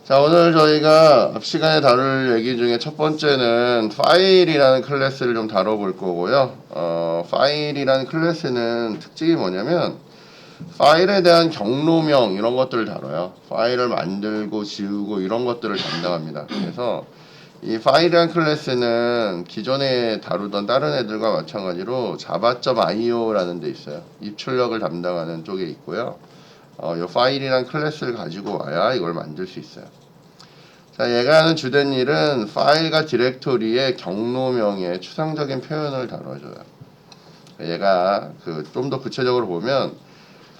자, 오늘 저희가 앞 시간에 다룰 얘기 중에 첫 번째는 파일이라는 클래스를 좀 다뤄볼 거고요. 파일이라는 클래스는 특징이 뭐냐면 파일에 대한 경로명 이런 것들을 다뤄요. 파일을 만들고 지우고 이런 것들을 담당합니다. 그래서 이 파일이라는 클래스는 기존에 다루던 다른 애들과 마찬가지로 java.io라는 데 있어요. 입출력을 담당하는 쪽에 있고요. 이 파일이란 클래스를 가지고 와야 이걸 만들 수 있어요. 자, 얘가 하는 주된 일은 파일과 디렉토리의 경로명의 추상적인 표현을 다뤄줘요. 얘가 좀 더 구체적으로 보면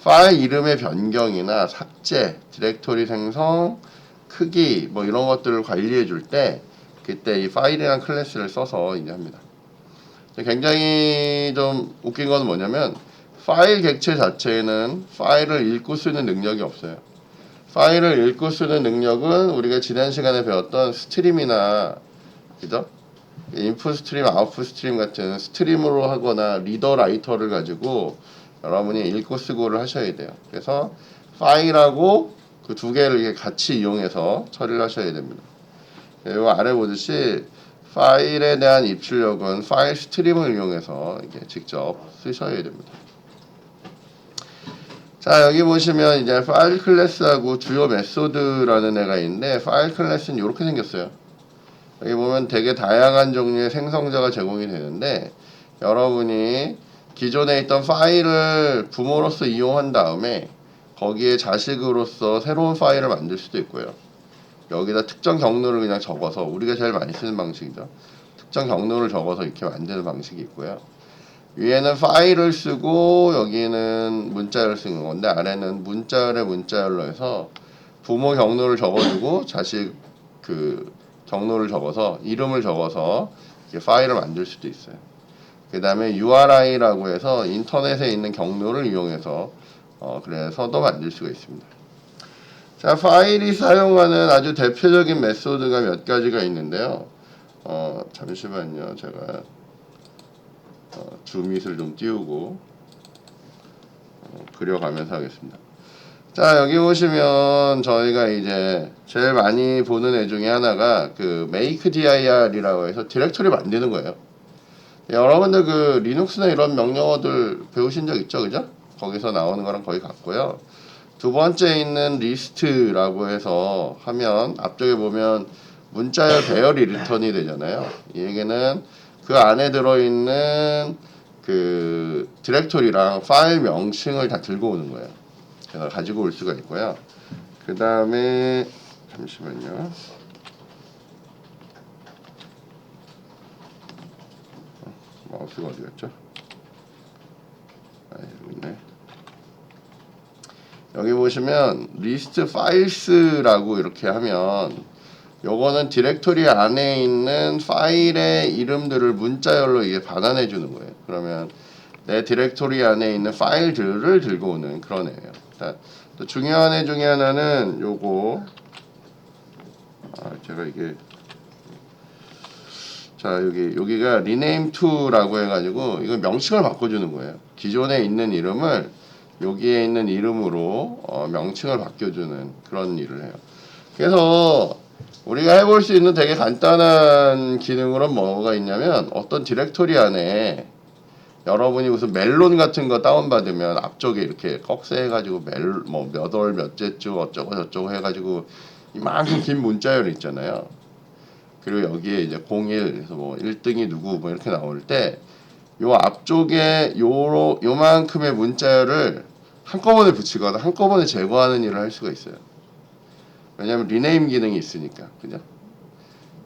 파일 이름의 변경이나 삭제, 디렉토리 생성, 크기 뭐 이런 것들을 관리해 줄 때 그때 이 파일이라는 클래스를 써서 이제 합니다. 굉장히 좀 웃긴 건 뭐냐면 파일 객체 자체에는 파일을 읽고 쓰는 능력이 없어요. 파일을 읽고 쓰는 능력은 우리가 지난 시간에 배웠던 스트림이나 그죠? 인풋 스트림, 아웃풋 스트림 같은 스트림으로 하거나 리더 라이터를 가지고 여러분이 읽고 쓰고를 하셔야 돼요. 그래서 파일하고 그 두 개를 같이 이용해서 처리를 하셔야 됩니다. 그리고 아래 보듯이 파일에 대한 입출력은 파일 스트림을 이용해서 이게 직접 쓰셔야 됩니다. 자, 여기 보시면 이제 파일 클래스하고 주요 메소드라는 애가 있는데 파일 클래스는 이렇게 생겼어요. 여기 보면 되게 다양한 종류의 생성자가 제공이 되는데 여러분이 기존에 있던 파일을 부모로서 이용한 다음에 거기에 자식으로서 새로운 파일을 만들 수도 있고요. 여기다 특정 경로를 그냥 적어서 우리가 제일 많이 쓰는 방식이죠. 특정 경로를 적어서 이렇게 만드는 방식이 있고요. 위에는 파일을 쓰고 여기는 문자열을 쓰는 건데 아래는 문자열에 문자열로 해서 부모 경로를 적어주고 자식 경로를 적어서 이름을 적어서 이렇게 파일을 만들 수도 있어요. 그 다음에 URI라고 해서 인터넷에 있는 경로를 이용해서 그래서도 만들 수가 있습니다. 자, 파일이 사용하는 아주 대표적인 메소드가 몇 가지가 있는데요. 잠시만요. 제가 줌밋을 좀 띄우고 그려가면서 하겠습니다. 자, 여기 보시면 저희가 이제 제일 많이 보는 애 중에 하나가 makedir이라고 해서 디렉토리 만드는 거예요. 여러분들 리눅스나 이런 명령어들 배우신 적 있죠, 그죠? 거기서 나오는 거랑 거의 같고요. 두 번째 있는 리스트라고 해서 하면 앞쪽에 보면 문자열 배열이 리턴이 되잖아요. 이 얘기는 그 안에 들어있는 디렉토리랑 파일 명칭을 다 들고 오는 거예요. 그래서 가지고 올 수가 있고요. 그 다음에 잠시만요. 마우스가 어디 갔죠? 여기 있네. 여기 보시면 리스트 파일스라고 이렇게 하면 요거는 디렉토리 안에 있는 파일의 이름들을 문자열로 이게 반환해 주는 거예요. 그러면 내 디렉토리 안에 있는 파일들을 들고 오는 그런 애예요. 또 중요한 애 중에 하나는 요거 제가 이게 자 여기가 rename to라고 해가지고 이거 명칭을 바꿔주는 거예요. 기존에 있는 이름을 여기에 있는 이름으로 명칭을 바뀌어주는 그런 일을 해요. 그래서 우리가 해볼 수 있는 되게 간단한 기능으로는 뭐가 있냐면 어떤 디렉토리 안에 여러분이 무슨 멜론 같은 거 다운받으면 앞쪽에 이렇게 꺽쇠해가지고 몇 월 몇째 주 어쩌고 저쩌고 해가지고 이만큼 긴 문자열이 있잖아요. 그리고 여기에 이제 01 그래서 1등이 누구 이렇게 나올 때 요 앞쪽에 요만큼의 문자열을 한꺼번에 붙이거나 한꺼번에 제거하는 일을 할 수가 있어요. 왜냐면 리네임 기능이 있으니까. 그죠?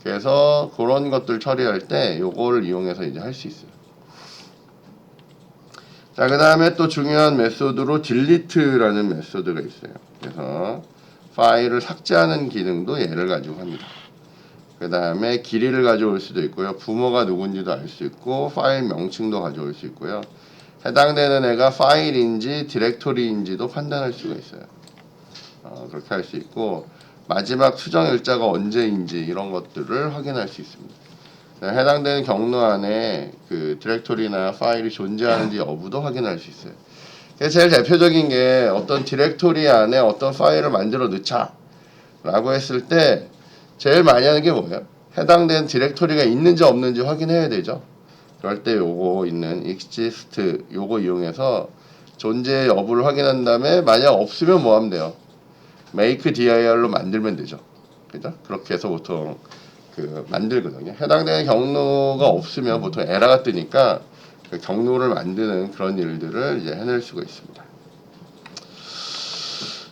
그래서 그런 것들 처리할 때 요거를 이용해서 이제 할 수 있어요. 자, 그 다음에 또 중요한 메소드로 delete라는 메소드가 있어요. 그래서 파일을 삭제하는 기능도 얘를 가지고 합니다. 그 다음에 길이를 가져올 수도 있고요. 부모가 누군지도 알 수 있고 파일 명칭도 가져올 수 있고요. 해당되는 애가 파일인지 디렉토리인지도 판단할 수가 있어요. 그렇게 할 수 있고 마지막 수정 일자가 언제인지 이런 것들을 확인할 수 있습니다. 해당되는 경로 안에 디렉토리나 파일이 존재하는지 여부도 확인할 수 있어요. 제일 대표적인 게 어떤 디렉토리 안에 어떤 파일을 만들어 넣자. 라고 했을 때 제일 많이 하는 게 뭐예요? 해당된 디렉토리가 있는지 없는지 확인해야 되죠. 그럴 때 요거 있는 exist 요거 이용해서 존재 여부를 확인한 다음에 만약 없으면 뭐 하면 돼요? make dir로 만들면 되죠. 그죠? 그렇게 해서 보통 만들거든요. 해당되는 경로가 없으면 보통 에러가 뜨니까 그 경로를 만드는 그런 일들을 이제 해낼 수가 있습니다.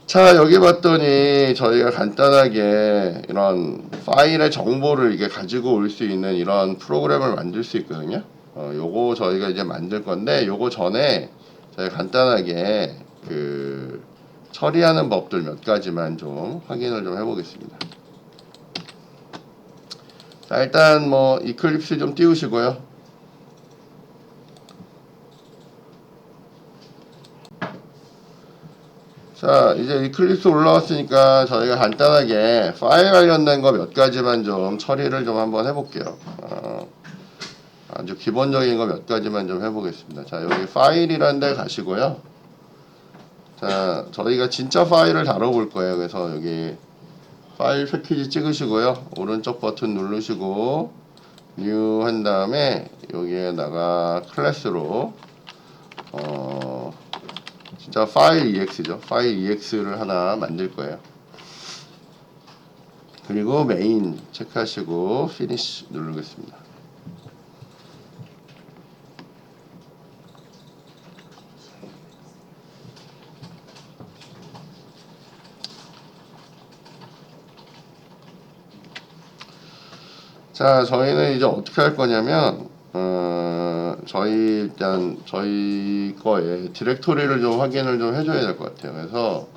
자, 여기 봤더니 저희가 간단하게 이런 파일의 정보를 이게 가지고 올 수 있는 이런 프로그램을 만들 수 있거든요. 요거 저희가 이제 만들 건데 요거 전에 저희가 간단하게 처리하는 법들 몇 가지만 좀 확인을 좀 해보겠습니다. 자, 일단 뭐 이클립스 좀 띄우시고요. 자, 이제 이클립스 올라왔으니까 저희가 간단하게 파일 관련된 거 몇 가지만 좀 처리를 좀 한번 해볼게요. 아주 기본적인 거 몇 가지만 좀 해보겠습니다. 자, 여기 파일이라는 데 가시고요. 자, 저희가 진짜 파일을 다뤄볼 거예요. 그래서 여기 파일 패키지 찍으시고요. 오른쪽 버튼 누르시고 뉴 한 다음에 여기에다가 클래스로 진짜 파일 EX죠. 파일 EX를 하나 만들 거예요. 그리고 메인 체크하시고 피니시 누르겠습니다. 자, 저희는 이제 어떻게 할 거냐면 일단 저희 거에 디렉토리를 좀 확인을 좀 해줘야 될 것 같아요. 그래서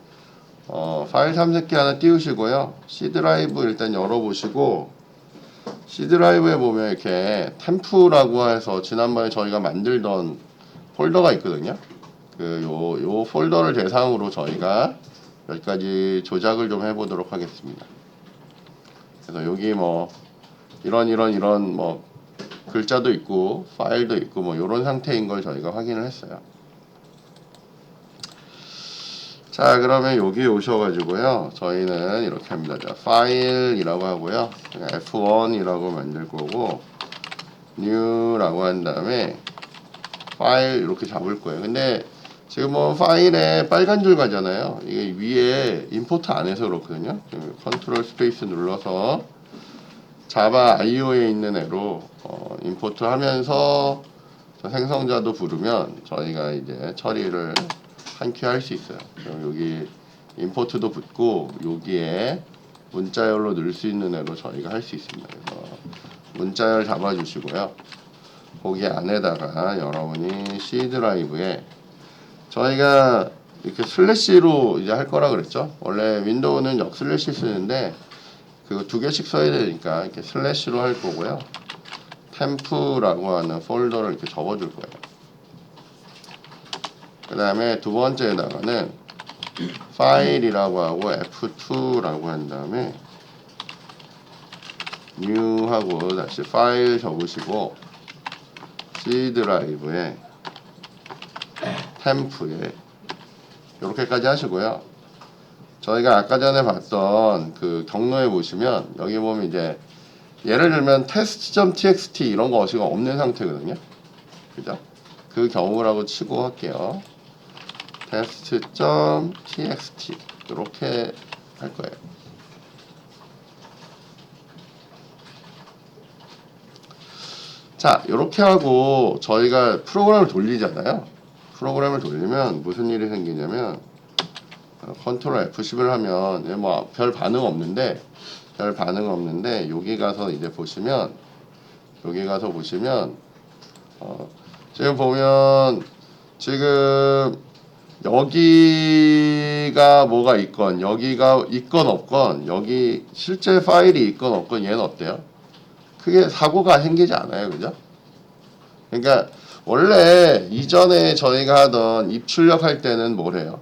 파일 탐색기 하나 띄우시고요. C 드라이브 일단 열어보시고 C 드라이브에 보면 이렇게 템프라고 해서 지난번에 저희가 만들던 폴더가 있거든요. 요 폴더를 대상으로 저희가 몇 가지 조작을 좀 해보도록 하겠습니다. 그래서 여기 뭐 이런 뭐 글자도 있고 파일도 있고 뭐 이런 상태인 걸 저희가 확인을 했어요. 자, 그러면 여기 오셔가지고요. 저희는 이렇게 합니다. 자, 파일이라고 하고요. F1이라고 만들 거고 new라고 한 다음에 파일 이렇게 잡을 거예요. 근데 지금 뭐 파일에 빨간 줄 가잖아요. 이게 위에 임포트 안 해서 그렇거든요. 컨트롤 스페이스 눌러서 자바 IO에 있는 애로 임포트 하면서 생성자도 부르면 저희가 이제 처리를 한 큐 할 수 있어요. 그럼 여기 임포트도 붙고 여기에 문자열로 넣을 수 있는 애로 저희가 할 수 있습니다. 그래서 문자열 잡아주시고요. 거기 안에다가 여러분이 C 드라이브에 저희가 이렇게 슬래시로 이제 할 거라 그랬죠. 원래 윈도우는 역슬래시 쓰는데 그거 두 개씩 써야 되니까 이렇게 슬래시로 할 거고요. 템프라고 하는 폴더를 이렇게 접어줄 거예요. 그 다음에 두 번째에다가는 파일이라고 하고 F2라고 한 다음에 new 하고 다시 파일 적으시고 C 드라이브에 템프에 이렇게까지 하시고요. 저희가 아까 전에 봤던 그 경로에 보시면 여기 보면 이제 예를 들면 test.txt 이런 거 지금 없는 상태거든요. 그죠? 그 경우라고 치고 할게요. test.txt 이렇게 할 거예요. 자, 이렇게 하고 저희가 프로그램을 돌리잖아요. 프로그램을 돌리면 무슨 일이 생기냐면 컨트롤 F10을 하면 뭐 별 반응 없는데 여기 가서 이제 보시면 지금 보면 지금 여기가 뭐가 있건 여기가 있건 없건 여기 실제 파일이 있건 없건 얘는 어때요? 크게 사고가 생기지 않아요. 그죠? 그러니까 원래 이전에 저희가 하던 입출력할 때는 뭐래요?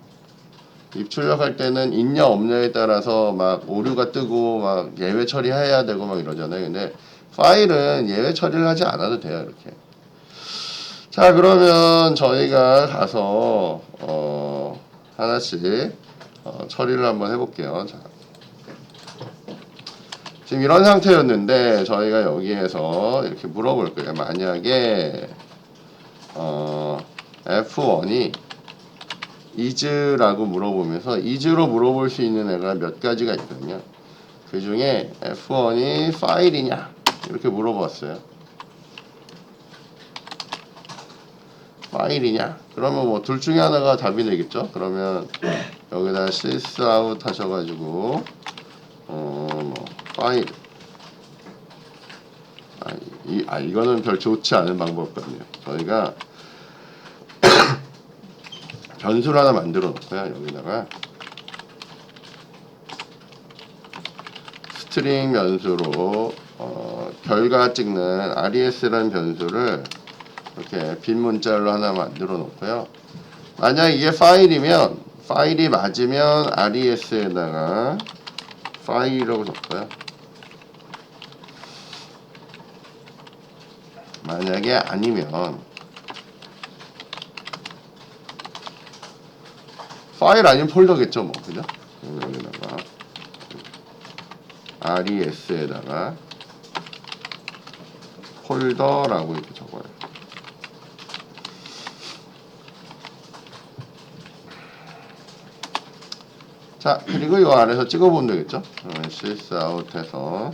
입출력할 때는 있냐 없냐에 따라서 막 오류가 뜨고 막 예외 처리해야 되고 막 이러잖아요. 근데 파일은 예외 처리를 하지 않아도 돼요. 이렇게. 자, 그러면 저희가 가서 하나씩 처리를 한번 해볼게요. 자, 지금 이런 상태였는데 저희가 여기에서 이렇게 물어볼 거예요. 만약에 F1이 is라고 물어보면서 is로 물어볼 수 있는 애가 몇 가지가 있거든요. 그 중에 F1이 파일이냐 이렇게 물어봤어요. 파일이냐? 그러면 뭐 둘 중에 하나가 답이 되겠죠. 그러면 여기다 sys out 하셔가지고 뭐 파일 이거는 별 좋지 않은 방법이거든요. 저희가 변수를 하나 만들어 놓고요. 여기다가 스트링 변수로 결과 찍는 res라는 변수를 이렇게 빈 문자로 하나 만들어 놓고요. 만약 이게 파일이면 파일이 맞으면 res에다가 파일이라고 적고요. 만약에 아니면 파일 아니면 폴더겠죠, 뭐 그죠? 여기다가 res에다가 폴더라고 이렇게 적어요. 자, 그리고 이 아래서 찍어보면 되겠죠? sys out 해서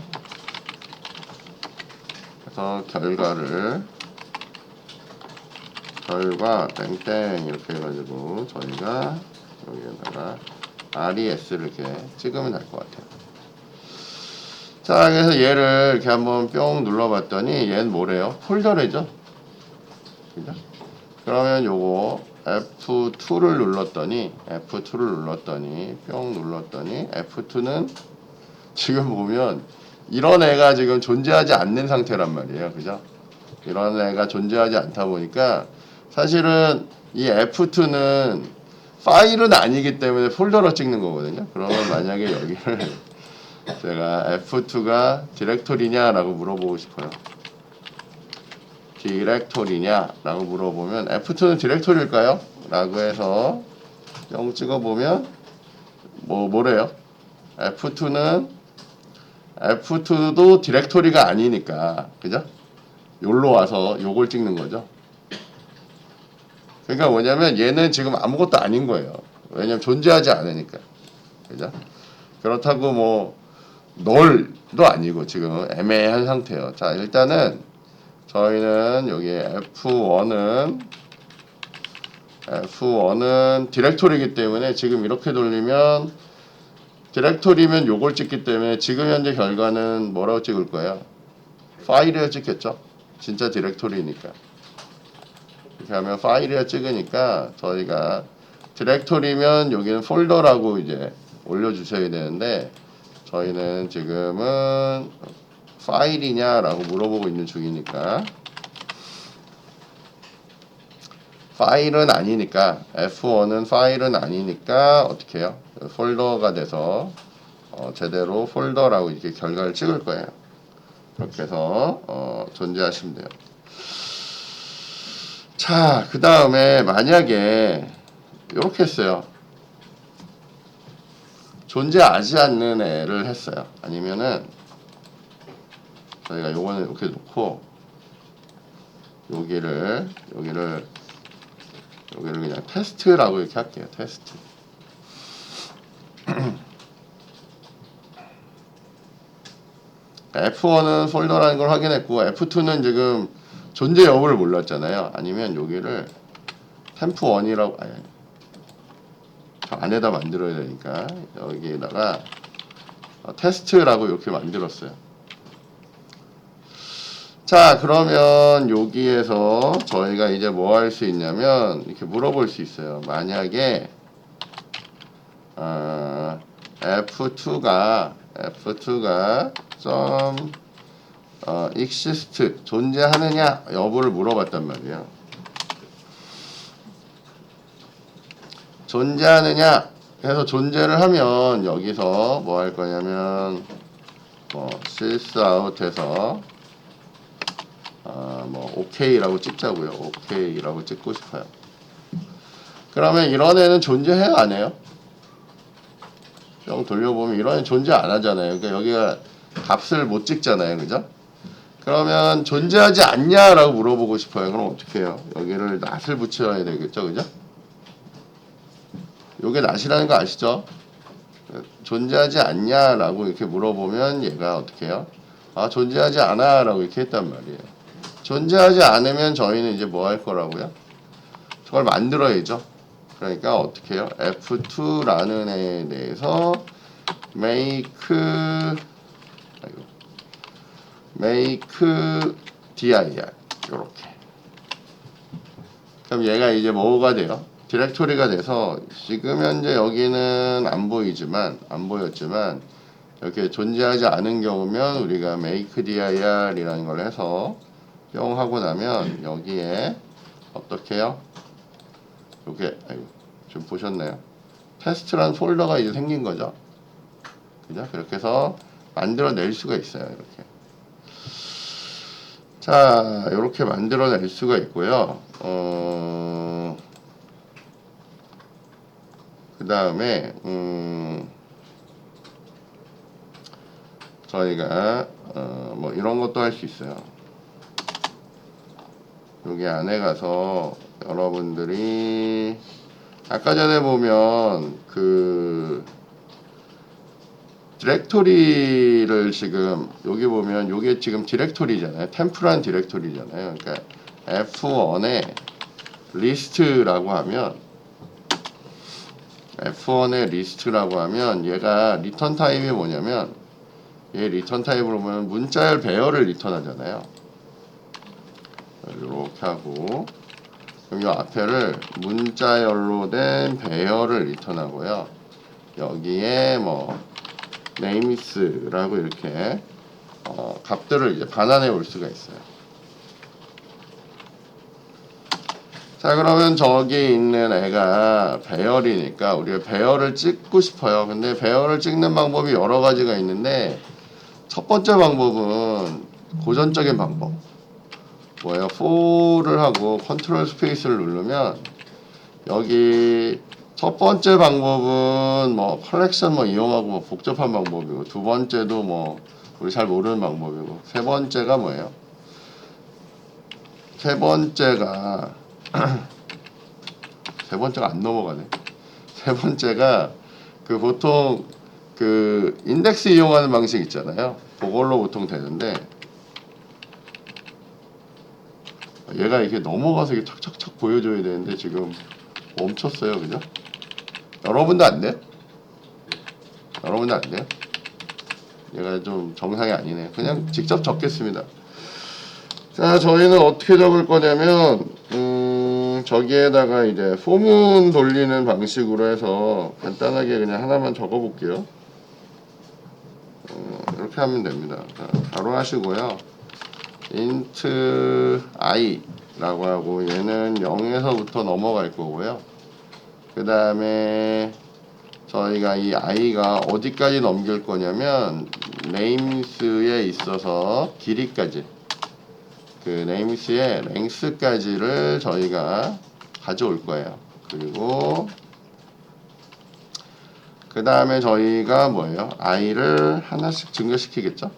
결과 땡땡 이렇게 해가지고 저희가 여기에다가 res를 이렇게 찍으면 될 것 같아요. 자, 그래서 얘를 이렇게 한번 뿅 눌러봤더니 얘는 뭐래요? 폴더래죠? 그죠? 그러면 요거 F2를 눌렀더니 뿅 눌렀더니 F2는 지금 보면 이런 애가 지금 존재하지 않는 상태란 말이에요. 그죠? 이런 애가 존재하지 않다 보니까 사실은 이 F2는 파일은 아니기 때문에 폴더로 찍는 거거든요. 그러면 만약에 여기를 제가 F2가 디렉토리냐라고 물어보고 싶어요. 디렉토리냐라고 물어보면 F2는 디렉토리일까요? 라고 해서 영 찍어보면 뭐래요? F2도 디렉토리가 아니니까 그죠? 여기로 와서 요걸 찍는 거죠. 그러니까 뭐냐면 얘는 지금 아무것도 아닌 거예요. 왜냐면 존재하지 않으니까. 그죠? 그렇다고 뭐 널도 아니고 지금 애매한 상태예요. 자, 일단은 저희는 여기 F1은 디렉토리이기 때문에 지금 이렇게 돌리면 디렉토리면 요걸 찍기 때문에 지금 현재 결과는 뭐라고 찍을 거예요? 파일이라 찍겠죠? 진짜 디렉토리니까. 이렇게 하면 파일이라 찍으니까 저희가 디렉토리면 여기는 폴더라고 이제 올려주셔야 되는데 저희는 지금은 파일이냐라고 물어보고 있는 중이니까 파일은 아니니까 F1은 파일은 아니니까 어떻게 해요? 폴더가 돼서 제대로 폴더라고 이렇게 결과를 찍을 거예요. 그렇게 해서 존재하시면 돼요. 자, 그 다음에 만약에 이렇게 했어요. 존재하지 않는 애를 했어요. 아니면은 저희가 요거는 이렇게 놓고 여기를 그냥 테스트라고 이렇게 할게요. 테스트. F1은 폴더라는 걸 확인했고 F2는 지금 존재 여부를 몰랐잖아요. 아니면 여기를 템프1이라고 저 안에다 만들어야 되니까 여기에다가 테스트라고 이렇게 만들었어요. 자, 그러면 여기에서 저희가 이제 뭐 할 수 있냐면 이렇게 물어볼 수 있어요. 만약에 F2가 좀 exist 존재하느냐 여부를 물어봤단 말이에요. 존재하느냐 해서 존재를 하면 여기서 뭐 할 거냐면 sys out 해서 OK라고 찍자고요. OK라고 찍고 싶어요. 그러면 이런 애는 존재해요? 안 해요? 좀 돌려보면 이런 애는 존재 안 하잖아요. 그러니까 여기가 값을 못 찍잖아요, 그죠? 그러면 존재하지 않냐라고 물어보고 싶어요. 그럼 어떻게 해요? 여기를 낫을 붙여야 되겠죠, 그죠? 요게 낫이라는 거 아시죠? 존재하지 않냐라고 이렇게 물어보면 얘가 어떻게 해요? 아, 존재하지 않아라고 이렇게 했단 말이에요. 존재하지 않으면 저희는 이제 뭐 할 거라고요? 저걸 만들어야죠. 그러니까 어떻게 해요? F2라는 애에 대해서 make dir 요렇게. 그럼 얘가 이제 뭐가 돼요? 디렉토리가 돼서 지금 현재 여기는 안 보였지만 이렇게 존재하지 않은 경우면 우리가 make dir이라는 걸 해서 뿅 하고 나면 여기에 어떻게 해요? 이렇게 좀 보셨나요? 테스트라는 폴더가 이제 생긴 거죠. 그죠? 그렇게 해서 만들어낼 수가 있어요. 이렇게. 자, 이렇게 만들어낼 수가 있고요. 그 다음에 저희가 뭐 이런 것도 할 수 있어요. 여기 안에 가서 여러분들이 아까 전에 보면 그 디렉토리를 지금 여기 보면 요게 지금 디렉토리잖아요. 템프란 디렉토리잖아요. 그러니까 F1에 리스트라고 하면 F1의 리스트라고 하면 얘가 리턴 타입이 뭐냐면 얘 리턴 타입으로 보면 문자열 배열을 리턴하잖아요. 이렇게 하고 그럼 이 앞에를 문자열로 된 배열을 리턴하고요. 여기에 뭐 네임스라고 이렇게 값들을 이제 반환해 올 수가 있어요. 자, 그러면 저기 있는 애가 배열이니까 우리가 배열을 찍고 싶어요. 근데 배열을 찍는 방법이 여러 가지가 있는데 첫 번째 방법은 고전적인 방법. 뭐예요? 4를 하고 컨트롤 스페이스를 누르면 여기 첫 번째 방법은 뭐 컬렉션 뭐 이용하고 뭐 복잡한 방법이고 두 번째도 뭐 우리 잘 모르는 방법이고 세 번째가 뭐예요? 세 번째가 세 번째가 안 넘어가네. 세 번째가 그 보통 그 인덱스 이용하는 방식 있잖아요. 그걸로 보통 되는데 얘가 이렇게 넘어가서 이렇게 척척척 보여줘야 되는데 지금 멈췄어요, 그죠? 여러분도 안 돼요? 여러분도 안 돼요? 얘가 좀 정상이 아니네. 그냥 직접 적겠습니다. 자, 저희는 어떻게 적을 거냐면 저기에다가 이제 포문 돌리는 방식으로 해서 간단하게 그냥 하나만 적어 볼게요. 이렇게 하면 됩니다. 자, 바로 하시고요. int i 라고 하고 얘는 0에서부터 넘어갈 거고요. 그 다음에 저희가 이 i가 어디까지 넘길 거냐면 names에 있어서 길이까지 그 names의 length까지를 저희가 가져올 거예요. 그리고 그 다음에 저희가 뭐예요? i를 하나씩 증가시키겠죠?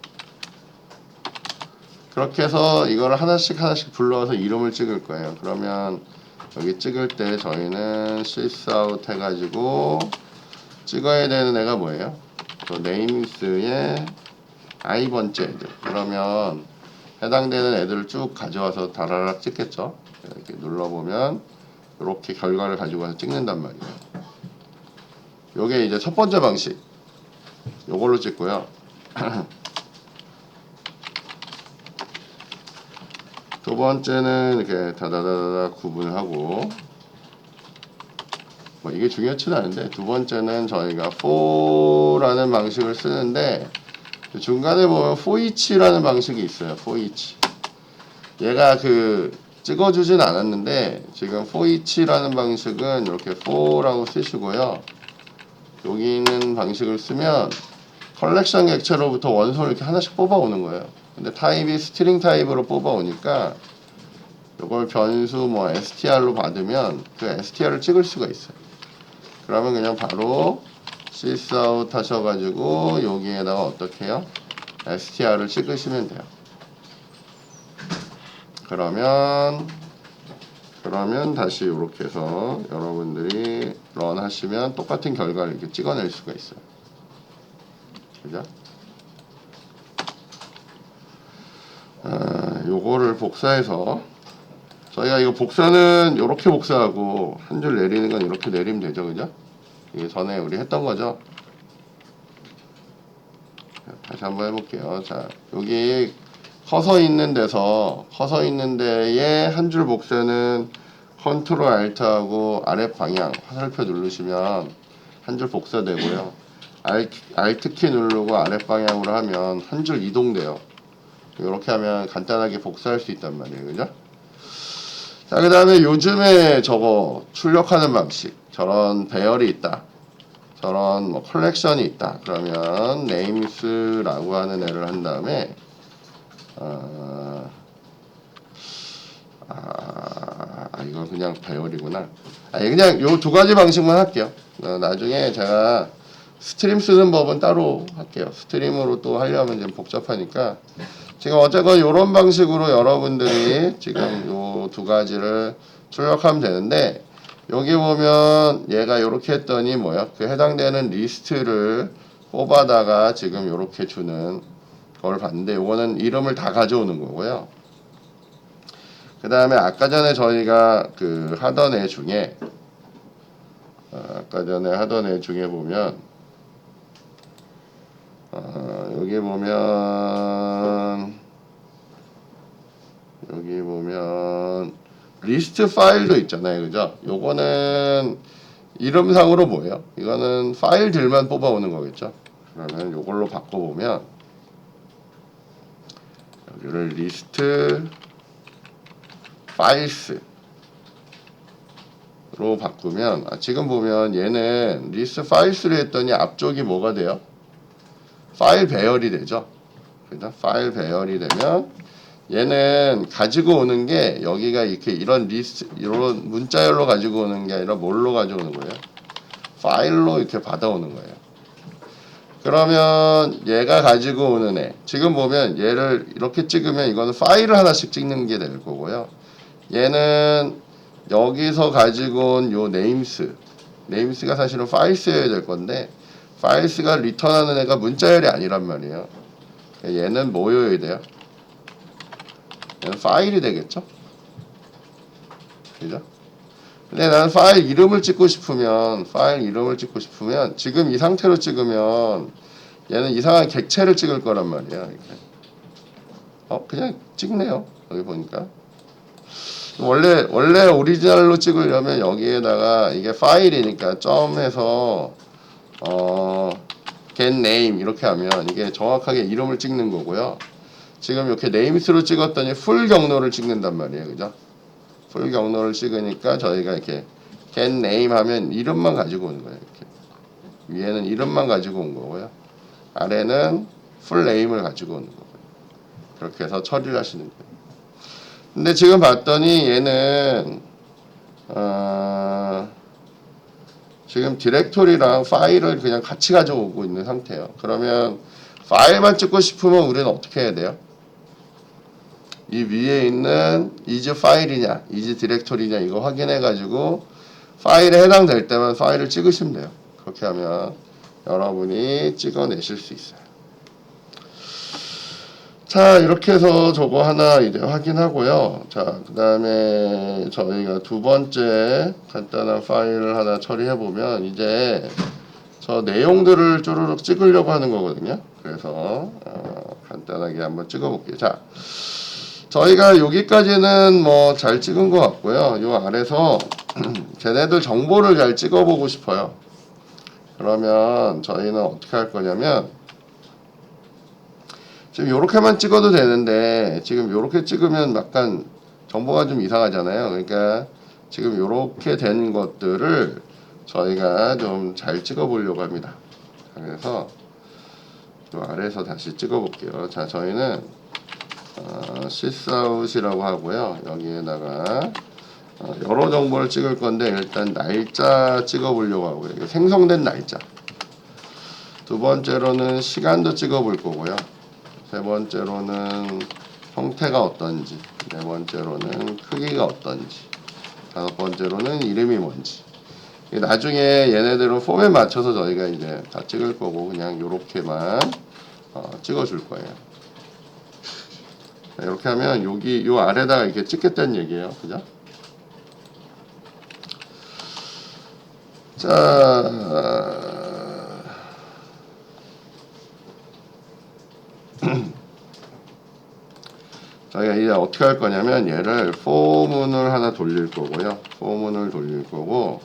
그렇게 해서 이거를 하나씩 불러와서 이름을 찍을 거예요. 그러면 여기 찍을 때 저희는 sysout 해가지고 찍어야 되는 애가 뭐예요? 또 names의 i번째 애들. 그러면 해당되는 애들을 쭉 가져와서 다라락 찍겠죠. 이렇게 눌러보면 이렇게 결과를 가지고 와서 찍는단 말이에요. 요게 이제 첫 번째 방식. 요걸로 찍고요. 두 번째는 이렇게 다다다다 구분을 하고 뭐 이게 중요치는 않은데 두 번째는 저희가 for라는 방식을 쓰는데 중간에 보면 for each라는 방식이 있어요. for each. 얘가 그 찍어주진 않았는데 지금 for each라는 방식은 이렇게 for라고 쓰시고요. 여기 있는 방식을 쓰면 컬렉션 객체로부터 원소를 이렇게 하나씩 뽑아오는 거예요. 근데 타입이 스트링 타입으로 뽑아오니까 이걸 변수 뭐 str로 받으면 그 str을 찍을 수가 있어요. 그러면 그냥 바로 sysout 하셔가지고 여기에다가 어떻게 해요? str을 찍으시면 돼요. 그러면 다시 이렇게 해서 여러분들이 런 하시면 똑같은 결과를 이렇게 찍어낼 수가 있어요. 그죠? 요거를 복사해서 저희가 이거 복사는 이렇게 복사하고 한 줄 내리는 건 이렇게 내리면 되죠. 그죠? 이게 전에 우리 했던 거죠. 다시 한번 해볼게요. 자, 여기 커서 있는 데에 한 줄 복사는 컨트롤 알트하고 아래 방향 화살표 누르시면 한 줄 복사되고요. 알트 키 누르고 아래 방향으로 하면 한 줄 이동돼요. 이렇게 하면 간단하게 복사할 수 있단 말이에요. 그죠? 자, 그 다음에 요즘에 저거 출력하는 방식, 저런 배열이 있다, 저런 뭐 컬렉션이 있다. 그러면 names라고 하는 애를 한 다음에 이거 그냥 배열이구나. 그냥 요 두 가지 방식만 할게요. 나중에 제가 스트림 쓰는 법은 따로 할게요. 스트림으로 또 하려면 좀 복잡하니까 지금 어쨌건 이런 방식으로 여러분들이 지금 요 두 가지를 출력하면 되는데, 여기 보면 얘가 이렇게 했더니 뭐야? 그 해당되는 리스트를 뽑아다가 지금 이렇게 주는 걸 봤는데, 요거는 이름을 다 가져오는 거고요. 그 다음에 아까 전에 저희가 그 하던 애 중에 보면 여기 보면 리스트 파일도 있잖아요. 그죠? 요거는 이름상으로 뭐예요? 이거는 파일들만 뽑아오는 거겠죠? 그러면 요걸로 바꿔보면 여기를 리스트 파일스로 바꾸면 지금 보면 얘는 리스트 파일스를 했더니 앞쪽이 뭐가 돼요? 파일 배열이 되죠. 그죠? 파일 배열이 되면 얘는 가지고 오는 게 여기가 이렇게 이런 리스트, 이런 문자열로 가지고 오는 게 아니라 뭘로 가져오는 거예요? 파일로 이렇게 받아오는 거예요. 그러면 얘가 가지고 오는 애, 지금 보면 얘를 이렇게 찍으면 이거는 파일을 하나씩 찍는 게 될 거고요. 얘는 여기서 가지고 온 요 네임스가 사실은 파일스여야 될 건데, 파일스가 리턴하는 애가 문자열이 아니란 말이에요. 얘는 뭐여야 돼요? 얘는 파일이 되겠죠? 그죠? 근데 나는 파일 이름을 찍고 싶으면 지금 이 상태로 찍으면 얘는 이상한 객체를 찍을 거란 말이야. 이렇게. 그냥 찍네요. 여기 보니까. 원래 오리지널로 찍으려면 여기에다가 이게 파일이니까 점해서 get name 이렇게 하면 이게 정확하게 이름을 찍는 거고요. 지금 이렇게 names로 찍었더니 풀 경로를 찍는단 말이에요. 그죠? 풀 경로를 찍으니까 저희가 이렇게 get name 하면 이름만 가지고 오는 거예요. 이렇게. 위에는 이름만 가지고 온 거고요. 아래는 풀 name을 가지고 오는 거고요. 그렇게 해서 처리를 하시는 거예요. 근데 지금 봤더니 얘는 지금 디렉토리랑 파일을 그냥 같이 가져오고 있는 상태예요. 그러면 파일만 찍고 싶으면 우리는 어떻게 해야 돼요? 이 위에 있는 is 파일이냐, is 디렉토리냐 이거 확인해 가지고 파일에 해당될 때만 파일을 찍으시면 돼요. 그렇게 하면 여러분이 찍어내실 수 있어요. 자, 이렇게 해서 저거 하나 이제 확인하고요. 자, 그 다음에 저희가 두 번째 간단한 파일을 하나 처리해보면 이제 저 내용들을 쭈루룩 찍으려고 하는 거거든요. 그래서 간단하게 한번 찍어볼게요. 자, 저희가 여기까지는 뭐 잘 찍은 것 같고요. 요 아래서 쟤네들 정보를 잘 찍어보고 싶어요. 그러면 저희는 어떻게 할 거냐면 지금 요렇게만 찍어도 되는데 지금 요렇게 찍으면 약간 정보가 좀 이상하잖아요. 그러니까 지금 요렇게 된 것들을 저희가 좀 잘 찍어 보려고 합니다. 그래서 요 아래에서 다시 찍어 볼게요. 자, 저희는 sysout이라고 하고요. 여기에다가 여러 정보를 찍을 건데 일단 날짜 찍어 보려고 하고요. 이거 생성된 날짜. 두 번째로는 시간도 찍어 볼 거고요. 세 번째로는 형태가 어떤지, 네 번째로는 크기가 어떤지, 다섯 번째로는 이름이 뭔지. 나중에 얘네들은 폼에 맞춰서 저희가 이제 다 찍을 거고 그냥 요렇게만 찍어줄 거예요. 이렇게 하면 여기 요 아래다가 이렇게 찍겠다는 얘기예요. 그죠? 자, 저희가 이제 어떻게 할 거냐면 얘를 포문을 하나 돌릴 거고요. 포문을 돌릴 거고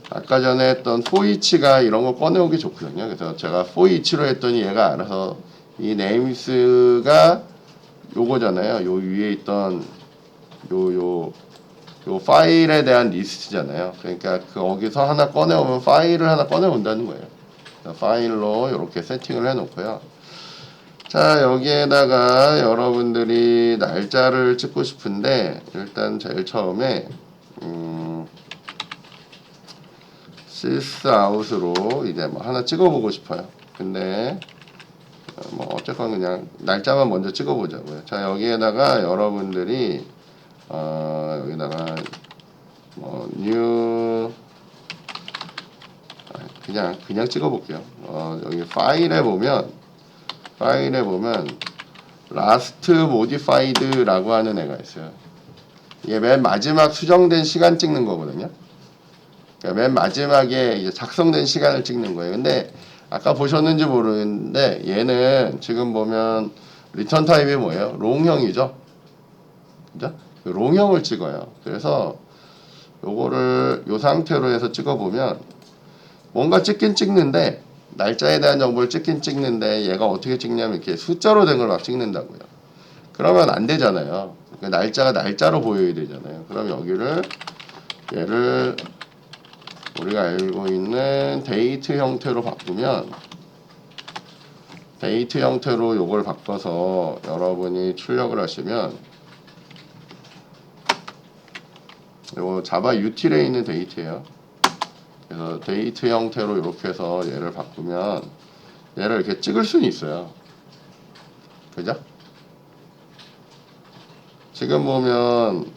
아까 전에 했던 포이치가 이런 거 꺼내오기 좋거든요. 그래서 제가 포이치로 했더니 얘가 알아서 이 네임스가 요거잖아요. 요 위에 있던 요 파일에 대한 리스트잖아요. 그러니까 거기서 하나 꺼내오면 파일을 하나 꺼내온다는 거예요. 파일로 이렇게 세팅을 해놓고요. 자, 여기에다가 여러분들이 날짜를 찍고 싶은데 일단 제일 처음에 sysout으로 이제 뭐 하나 찍어보고 싶어요. 근데 뭐 어쨌건 그냥 날짜만 먼저 찍어보자고요. 자, 여기에다가 여러분들이 여기다가 뭐 new 그냥 찍어볼게요. 여기 파일에 보면 last modified라고 하는 애가 있어요. 이게 맨 마지막 수정된 시간 찍는 거거든요. 그러니까 맨 마지막에 이제 작성된 시간을 찍는 거예요. 근데 아까 보셨는지 모르겠는데 얘는 지금 보면 리턴 타입이 뭐예요? 롱형이죠. 그죠? 롱형을 찍어요. 그래서 요거를 요 상태로 해서 찍어보면 뭔가 찍긴 찍는데 날짜에 대한 정보를 찍긴 찍는데 얘가 어떻게 찍냐면 이렇게 숫자로 된 걸 막 찍는다고요. 그러면 안 되잖아요. 그러니까 날짜가 날짜로 보여야 되잖아요. 그럼 여기를 얘를 우리가 알고 있는 데이트 형태로 바꾸면 데이트 형태로 요걸 바꿔서 여러분이 출력을 하시면 요거 자바 util에 있는 데이트예요. 그래서 데이트 형태로 이렇게 해서 얘를 바꾸면 얘를 이렇게 찍을 수는 있어요. 그죠? 지금 보면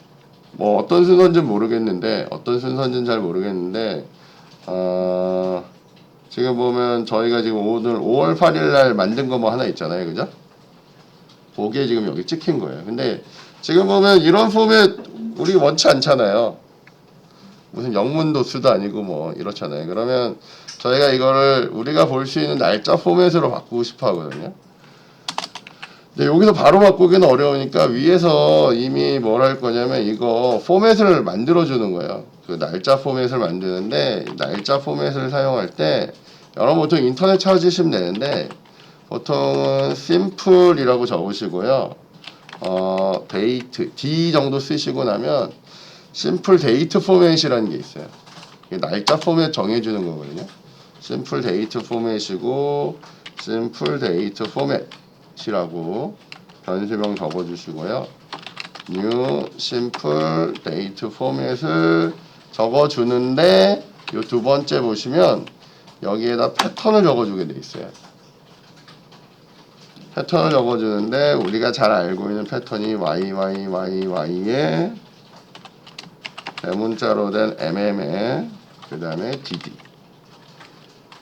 뭐 어떤 순서인지는 모르겠는데 잘 모르겠는데 지금 보면 저희가 지금 오늘 5월 8일 날 만든 거 뭐 하나 있잖아요. 그죠? 그게 지금 여기 찍힌 거예요. 근데 지금 보면 이런 포맷 우리 원치 않잖아요. 무슨 영문도수도 아니고 뭐 이렇잖아요. 그러면 저희가 이거를 우리가 볼 수 있는 날짜 포맷으로 바꾸고 싶어 하거든요. 근데 여기서 바로 바꾸기는 어려우니까 위에서 이미 뭘 할 거냐면 이거 포맷을 만들어 주는 거예요. 그 날짜 포맷을 만드는데 날짜 포맷을 사용할 때 여러분 보통 인터넷 찾으시면 되는데 보통은 simple이라고 적으시고요. 데이트 D 정도 쓰시고 나면 심플 데이트 포맷이라는 게 있어요. 날짜 포맷 정해주는 거거든요. 심플 데이트 포맷이고 심플 데이트 포맷이라고 변수명 적어주시고요. new 심플 데이트 포맷을 적어주는데 요 두 번째 보시면 여기에다 패턴을 적어주게 돼 있어요. 패턴을 적어주는데 우리가 잘 알고 있는 패턴이 YYYY에 대문자로 된 MM에 그 다음에 DD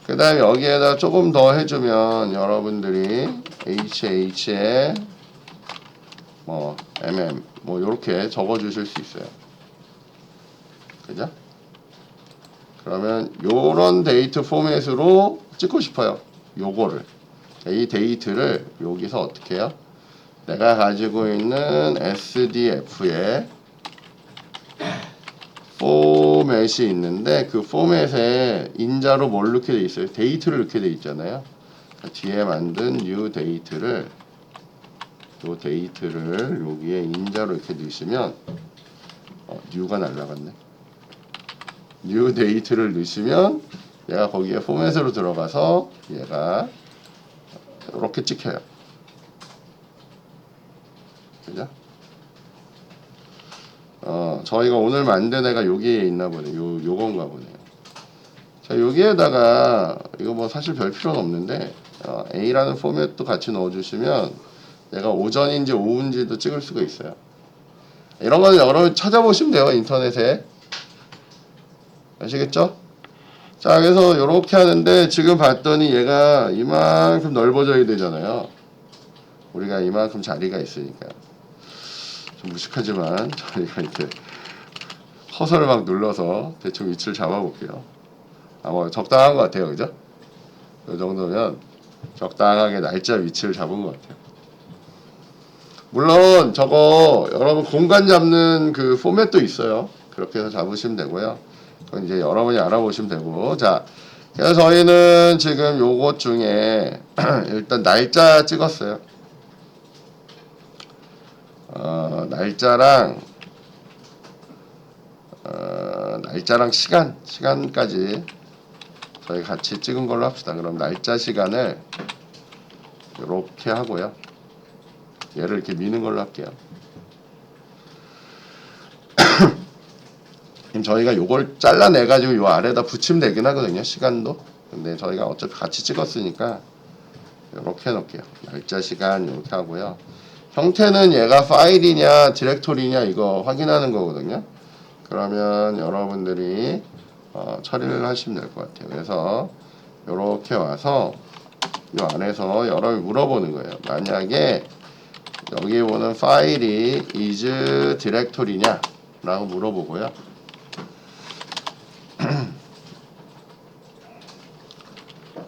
그 다음에 여기에다 조금 더 해주면 여러분들이 HH에 뭐 MM 뭐 요렇게 적어 주실 수 있어요. 그죠? 그러면 요런 데이트 포맷으로 찍고 싶어요. 요거를 이 데이트를 여기서 어떻게 해요? 내가 가지고 있는 SDF에 포맷이 있는데 그 포맷에 인자로 뭘 넣게 돼 있어요? 데이트를 넣게 돼 있잖아요. 뒤에 만든 new 데이트를 요 데이트를 여기에 인자로 이렇게 넣으시면 new가 날라갔네. new 데이트를 넣으시면 얘가 거기에 포맷으로 들어가서 얘가 이렇게 찍혀요. 그죠? 저희가 오늘 만든 애가 여기에 있나 보네요. 요건가 보네요. 자, 여기에다가 이거 뭐 사실 별 필요는 없는데 A라는 포맷도 같이 넣어주시면 내가 오전인지 오후인지도 찍을 수가 있어요. 이런 거는 여러분 찾아보시면 돼요, 인터넷에. 아시겠죠? 자, 그래서 이렇게 하는데 지금 봤더니 얘가 이만큼 넓어져야 되잖아요. 우리가 이만큼 자리가 있으니까. 좀 무식하지만 저희가 이렇게 커서를 막 눌러서 대충 위치를 잡아볼게요. 뭐 적당한 것 같아요, 그죠? 이 정도면 적당하게 날짜 위치를 잡은 것 같아요. 물론 저거 여러분 공간 잡는 그 포맷도 있어요. 그렇게 해서 잡으시면 되고요. 그건 이제 여러분이 알아보시면 되고. 자, 그래서 저희는 지금 요것 중에 일단 날짜 찍었어요. 날짜랑 시간까지 저희 같이 찍은 걸로 합시다. 그럼 날짜 시간을 이렇게 하고요. 얘를 이렇게 미는 걸로 할게요. 그럼 저희가 요걸 잘라내가지고 요 아래다 붙이면 되긴 하거든요. 시간도. 근데 저희가 어차피 같이 찍었으니까 이렇게 해놓을게요. 날짜 시간 이렇게 하고요. 형태는 얘가 파일이냐 디렉토리냐 이거 확인하는 거거든요. 그러면 여러분들이 처리를 하시면 될 것 같아요. 그래서 이렇게 와서 이 안에서 여러분이 물어보는 거예요. 만약에 여기 보는 파일이 is 디렉토리냐 라고 물어보고요.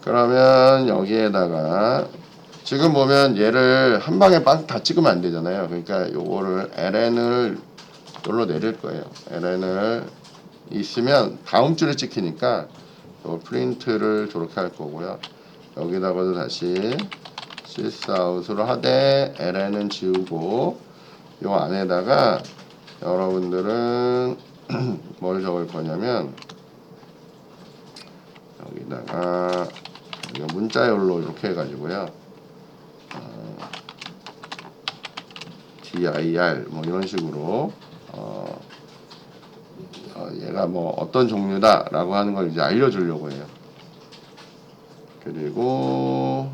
그러면 여기에다가 지금 보면 얘를 한 방에 빵 다 찍으면 안 되잖아요. 그러니까 요거를 ln을 여기로 내릴 거예요. ln을 있으면 다음 줄에 찍히니까 요 프린트를 저렇게 할 거고요. 여기다가도 다시 sysout으로 하되 ln은 지우고 요 안에다가 여러분들은 뭘 적을 거냐면 여기다가 문자열로 이렇게 해가지고요. dir 뭐 이런 식으로 얘가 뭐 어떤 종류다 라고 하는 걸 이제 알려주려고 해요. 그리고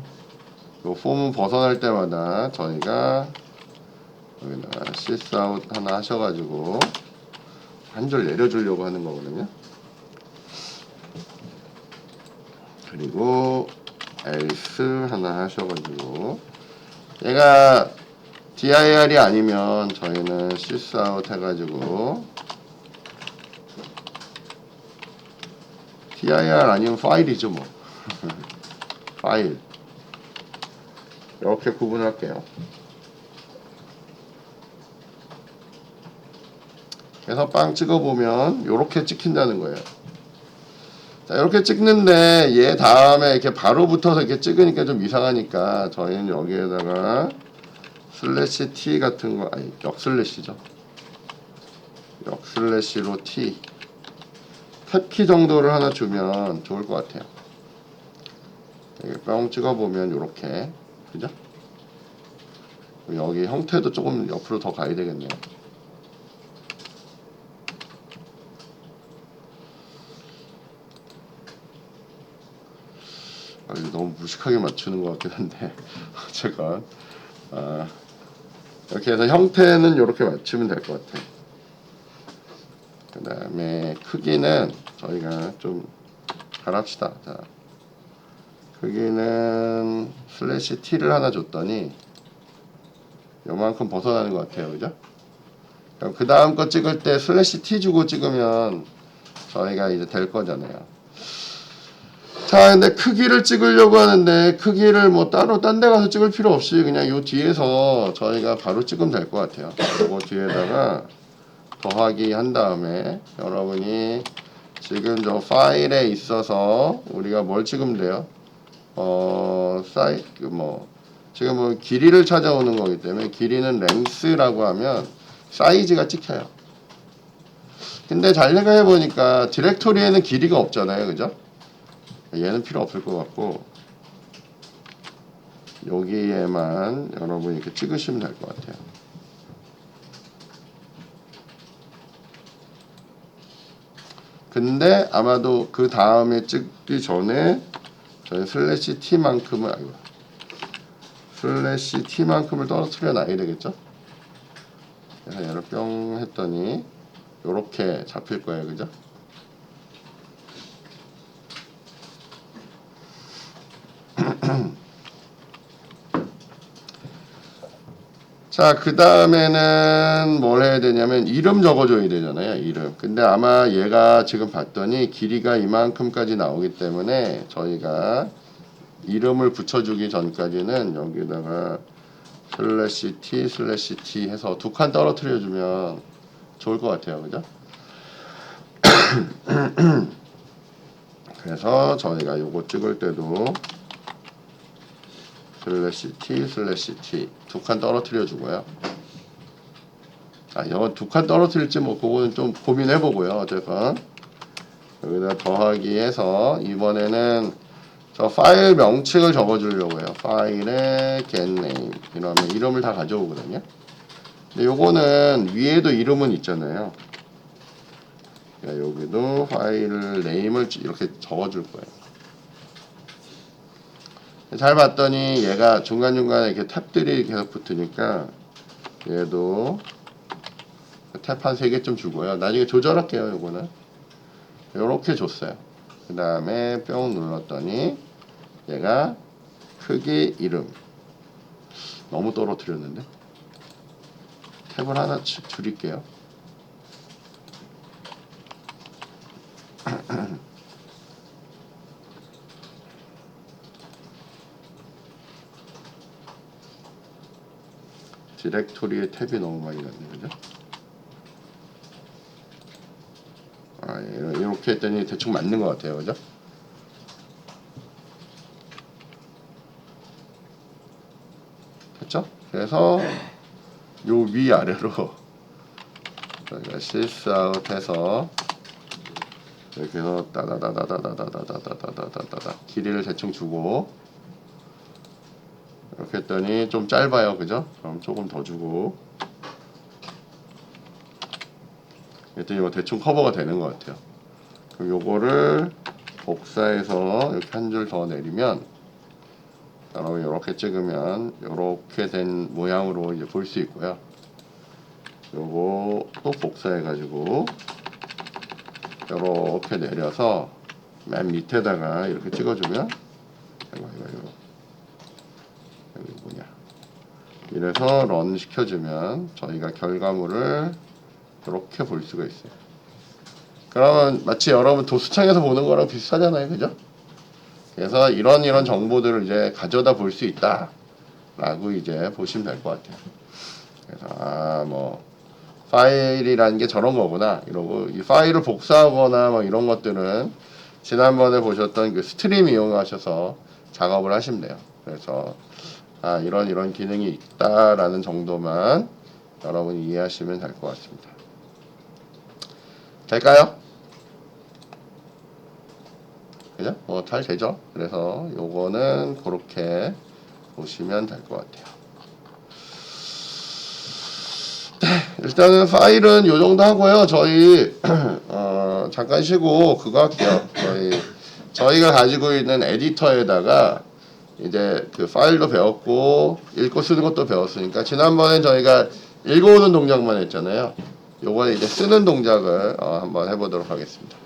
요 폼은 벗어날 때마다 저희가 여기다가 sysout 하나 하셔가지고 한 줄 내려주려고 하는 거거든요. 그리고 else 하나 하셔가지고 얘가 dir이 아니면 저희는 sysout 해가지고 dir 아니면 파일이죠 뭐. 파일 이렇게 구분할게요. 그래서 빵 찍어보면 이렇게 찍힌다는 거예요. 자, 이렇게 찍는데 얘 다음에 이렇게 바로 붙어서 이렇게 찍으니까 좀 이상하니까 저희는 여기에다가 슬래시 t 같은 거, 아니 역슬래시죠. 역슬래시로 t 탭키 정도를 하나 주면 좋을 것 같아요. 여기 뿅 찍어보면 이렇게, 그죠? 여기 형태도 조금 옆으로 더 가야 되겠네요. 이거 너무 무식하게 맞추는 것 같긴 한데 제가 이렇게 해서 형태는 이렇게 맞추면 될 것 같아요. 그 다음에 크기는 저희가 좀 잘합시다. 자, 크기는 슬래시 t를 하나 줬더니 요만큼 벗어나는 것 같아요. 그죠? 그럼 그 다음 거 찍을 때 슬래시 t 주고 찍으면 저희가 이제 될 거잖아요. 자, 근데 크기를 찍으려고 하는데 크기를 뭐 따로 딴 데 가서 찍을 필요 없이 그냥 요 뒤에서 저희가 바로 찍으면 될 것 같아요. 요거 뒤에다가 더하기 한 다음에 여러분이 지금 저 파일에 있어서 우리가 뭘 찍으면 돼요? 지금 뭐 길이를 찾아오는 거기 때문에 길이는 length라고 하면 사이즈가 찍혀요. 근데 잘 생각해 보니까 디렉토리에는 길이가 없잖아요. 그죠? 얘는 필요 없을 것 같고 여기에만 여러분이 이렇게 찍으시면 될 것 같아요. 근데 아마도 그 다음에 찍기 전에 저희 슬래시 t만큼을 슬래시 t만큼을 떨어뜨려 놔야 되겠죠? 그래서 얘를 뿅 했더니 요렇게 잡힐 거예요, 그죠? 자, 그 다음에는 뭘 해야 되냐면 이름 적어줘야 되잖아요, 이름. 근데 아마 얘가 지금 봤더니 길이가 이만큼까지 나오기 때문에 저희가 이름을 붙여주기 전까지는 여기다가 슬래시 t 해서 두 칸 떨어뜨려주면 좋을 것 같아요, 그죠? 그래서 저희가 요거 찍을 때도 슬래시 t 두 칸 떨어뜨려 주고요. 이거 두 칸 떨어뜨릴지 뭐 그거는 좀 고민해 보고요. 어쨌건 여기다 더하기 해서 이번에는 저 파일 명칭을 적어 주려고요. 파일에 getName 이러면 이름을 다 가져오거든요. 근데 요거는 위에도 이름은 있잖아요. 여기도 파일 네임을 이렇게 적어 줄 거예요. 잘 봤더니 얘가 중간중간에 이렇게 탭들이 계속 붙으니까 얘도 탭 한 3개쯤 주고요. 나중에 조절할게요. 요거는 요렇게 줬어요. 그 다음에 뿅 눌렀더니 얘가 크기 이름 너무 떨어뜨렸는데 탭을 하나 줄일게요. 디렉토리에 탭이 너무 많이 났네, 그죠? 이렇게 했더니 대충 맞는 것 같아요, 그죠? 됐죠? 그래서 요 위아래로 저희가 실스아웃 해서 이렇게 해서 따다다다다다다다다다다다다 길이를 대충 주고 이렇게 했더니 좀 짧아요, 그죠? 그럼 조금 더 주고 그랬더니 뭐 대충 커버가 되는 것 같아요. 그럼 요거를 복사해서 이렇게 한 줄 더 내리면 여러분 이렇게 찍으면 이렇게 된 모양으로 이제 볼 수 있고요. 요거 또 복사해 가지고 이렇게 내려서 맨 밑에다가 이렇게 찍어주면 이거 여기 뭐냐 이래서 런 시켜주면 저희가 결과물을 이렇게 볼 수가 있어요. 그러면 마치 여러분 도수창에서 보는 거랑 비슷하잖아요, 그죠? 그래서 이런 정보들을 이제 가져다 볼 수 있다 라고 이제 보시면 될 것 같아요. 그래서 뭐 파일이라는 게 저런 거구나 이러고 이 파일을 복사하거나 뭐 이런 것들은 지난번에 보셨던 그 스트림 이용하셔서 작업을 하시면 돼요. 그래서 이런 기능이 있다라는 정도만 여러분이 이해하시면 될 것 같습니다. 될까요? 그죠? 뭐 잘 되죠? 그래서 요거는 그렇게 보시면 될 것 같아요. 네, 일단은 파일은 요 정도 하고요. 저희 잠깐 쉬고 그거 할게요. 저희가 가지고 있는 에디터에다가 이제 그 파일도 배웠고 읽고 쓰는 것도 배웠으니까 지난번엔 저희가 읽어오는 동작만 했잖아요. 요번에 이제 쓰는 동작을 한번 해보도록 하겠습니다.